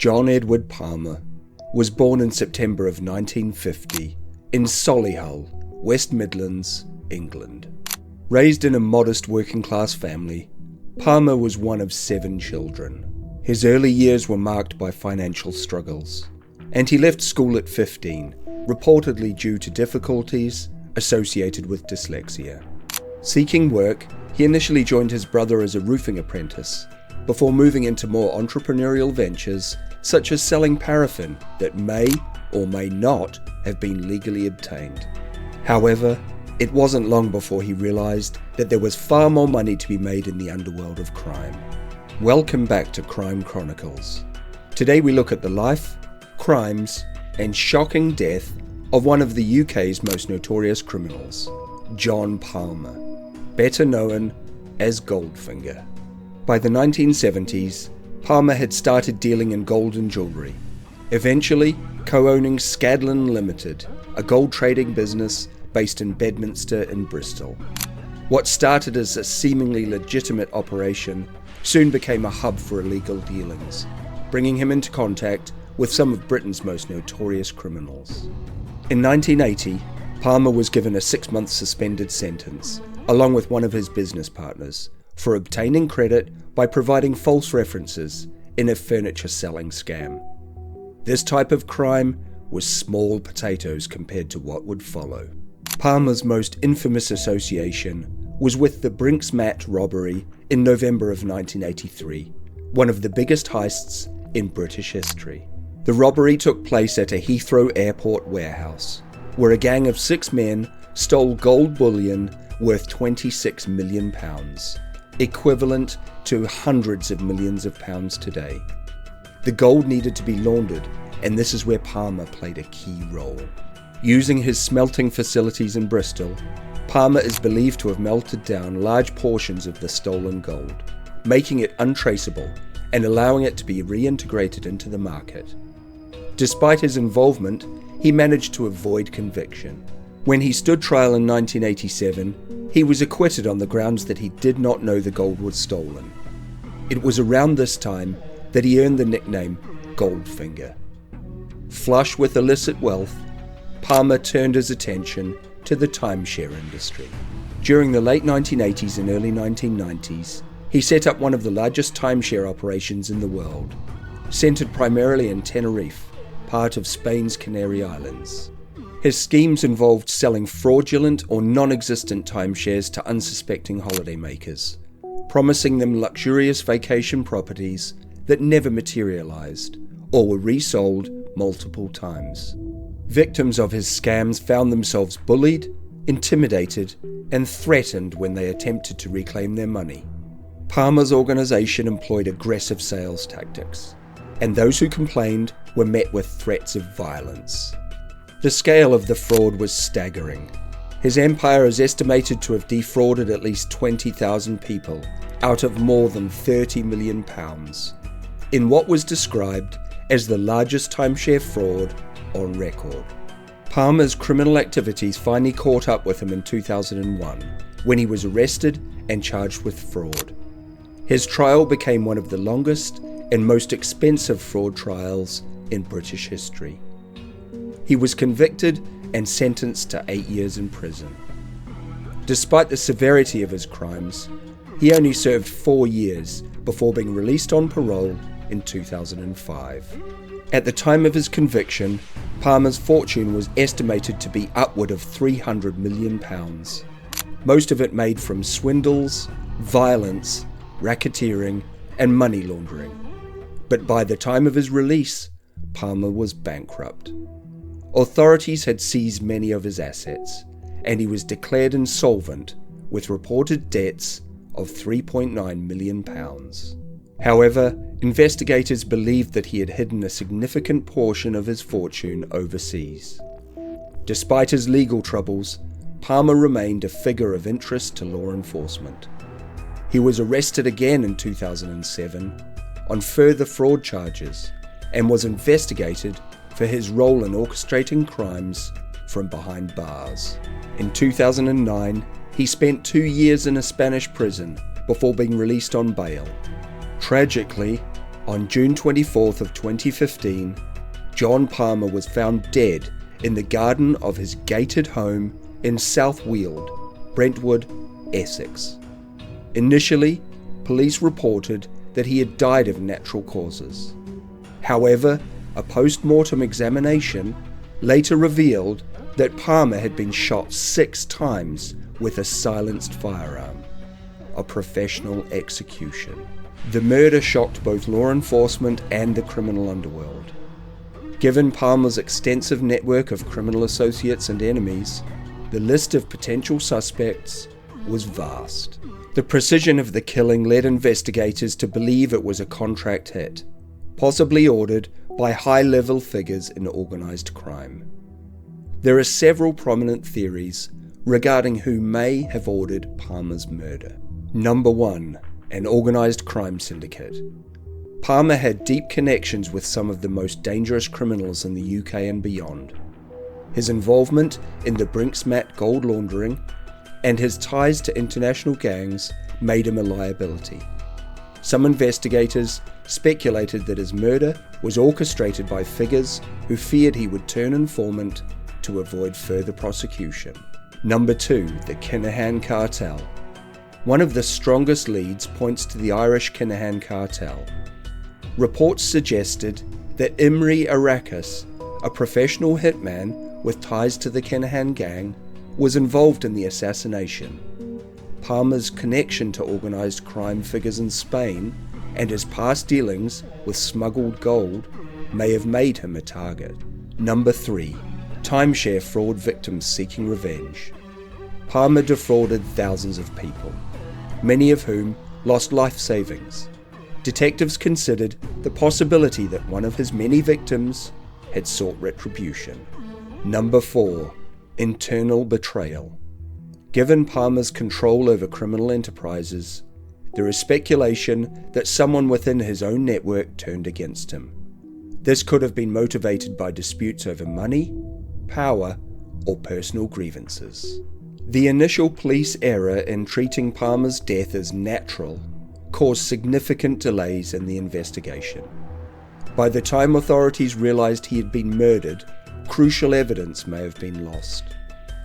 John Edward Palmer was born in September of 1950 in Solihull, West Midlands, England. Raised in a modest working-class family, Palmer was one of 7 children. His early years were marked by financial struggles, and he left school at 15, reportedly due to difficulties associated with dyslexia. Seeking work, he initially joined his brother as a roofing apprentice, before moving into more entrepreneurial ventures such as selling paraffin that may or may not have been legally obtained. However, it wasn't long before he realized that there was far more money to be made in the underworld of crime. Welcome back to Crime Chronicles. Today we look at the life, crimes, and shocking death of one of the UK's most notorious criminals, John Palmer, better known as Goldfinger. By the 1970s, Palmer had started dealing in gold and jewellery, eventually co-owning Scadlan Limited, a gold trading business based in Bedminster and Bristol. What started as a seemingly legitimate operation soon became a hub for illegal dealings, bringing him into contact with some of Britain's most notorious criminals. In 1980, Palmer was given a 6-month suspended sentence, along with one of his business partners, for obtaining credit by providing false references in a furniture selling scam. This type of crime was small potatoes compared to what would follow. Palmer's most infamous association was with the Brink's-Mat robbery in November of 1983, one of the biggest heists in British history. The robbery took place at a Heathrow Airport warehouse, where a gang of 6 men stole gold bullion worth £26 million, equivalent to hundreds of millions of pounds today. The gold needed to be laundered, and this is where Palmer played a key role. Using his smelting facilities in Bristol, Palmer is believed to have melted down large portions of the stolen gold, making it untraceable and allowing it to be reintegrated into the market. Despite his involvement, he managed to avoid conviction. When he stood trial in 1987, he was acquitted on the grounds that he did not know the gold was stolen. It was around this time that he earned the nickname Goldfinger. Flush with illicit wealth, Palmer turned his attention to the timeshare industry. During the late 1980s and early 1990s, he set up one of the largest timeshare operations in the world, centered primarily in Tenerife, part of Spain's Canary Islands. His schemes involved selling fraudulent or non-existent timeshares to unsuspecting holidaymakers, promising them luxurious vacation properties that never materialized or were resold multiple times. Victims of his scams found themselves bullied, intimidated, and threatened when they attempted to reclaim their money. Palmer's organization employed aggressive sales tactics, and those who complained were met with threats of violence. The scale of the fraud was staggering. His empire is estimated to have defrauded at least 20,000 people out of more than £30 million, in what was described as the largest timeshare fraud on record. Palmer's criminal activities finally caught up with him in 2001, when he was arrested and charged with fraud. His trial became one of the longest and most expensive fraud trials in British history. He was convicted and sentenced to 8 years in prison. Despite the severity of his crimes, he only served 4 years before being released on parole in 2005. At the time of his conviction, Palmer's fortune was estimated to be upward of £300 million, most of it made from swindles, violence, racketeering, and money laundering. But by the time of his release, Palmer was bankrupt. Authorities had seized many of his assets, and he was declared insolvent with reported debts of £3.9 million. However, investigators believed that he had hidden a significant portion of his fortune overseas. Despite his legal troubles, Palmer remained a figure of interest to law enforcement. He was arrested again in 2007 on further fraud charges and was investigated for his role in orchestrating crimes from behind bars. In 2009, he spent 2 years in a Spanish prison before being released on bail. Tragically, On June 24th of 2015, John Palmer was found dead in the garden of his gated home in South Weald, Brentwood, Essex. Initially, police reported that he had died of natural causes. However, a post-mortem examination later revealed that Palmer had been shot 6 times with a silenced firearm, a professional execution. The murder shocked both law enforcement and the criminal underworld. Given Palmer's extensive network of criminal associates and enemies, the list of potential suspects was vast. The precision of the killing led investigators to believe it was a contract hit, possibly ordered by high-level figures in organised crime. There are several prominent theories regarding who may have ordered Palmer's murder. Number 1. An organised crime syndicate. Palmer had deep connections with some of the most dangerous criminals in the UK and beyond. His involvement in the Brinksmat gold laundering and his ties to international gangs made him a liability. Some investigators speculated that his murder was orchestrated by figures who feared he would turn informant to avoid further prosecution. Number 2. The Kinahan Cartel. One of the strongest leads points to the Irish Kinahan Cartel. Reports suggested that Imre Arakas, a professional hitman with ties to the Kinahan gang, was involved in the assassination. Palmer's connection to organised crime figures in Spain and his past dealings with smuggled gold may have made him a target. Number 3. Timeshare fraud victims seeking revenge. Palmer defrauded thousands of people, many of whom lost life savings. Detectives considered the possibility that one of his many victims had sought retribution. Number 4. Internal betrayal. Given Palmer's control over criminal enterprises, there is speculation that someone within his own network turned against him. This could have been motivated by disputes over money, power, or personal grievances. The initial police error in treating Palmer's death as natural caused significant delays in the investigation. By the time authorities realized he had been murdered, crucial evidence may have been lost.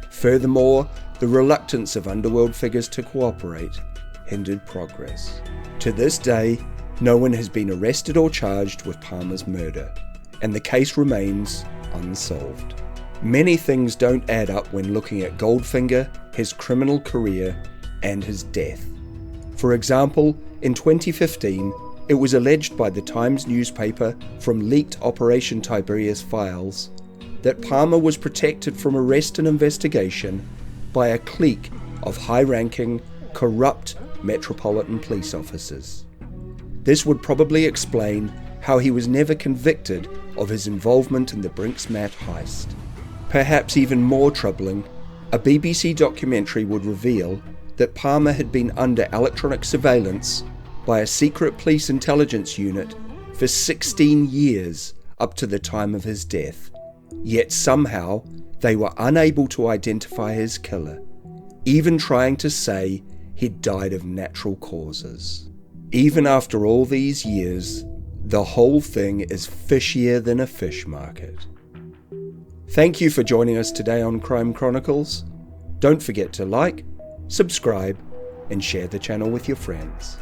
Furthermore, the reluctance of underworld figures to cooperate hindered progress. To this day, no one has been arrested or charged with Palmer's murder, and the case remains unsolved. Many things don't add up when looking at Goldfinger, his criminal career, and his death. For example, in 2015, it was alleged by the Times newspaper from leaked Operation Tiberius files that Palmer was protected from arrest and investigation by a clique of high-ranking, corrupt Metropolitan Police officers. This would probably explain how he was never convicted of his involvement in the Brinksmat heist. Perhaps even more troubling, a BBC documentary would reveal that Palmer had been under electronic surveillance by a secret police intelligence unit for 16 years up to the time of his death. Yet somehow they were unable to identify his killer, even trying to say he'd died of natural causes. Even after all these years, the whole thing is fishier than a fish market. Thank you for joining us today on Crime Chronicles. Don't forget to like, subscribe, and share the channel with your friends.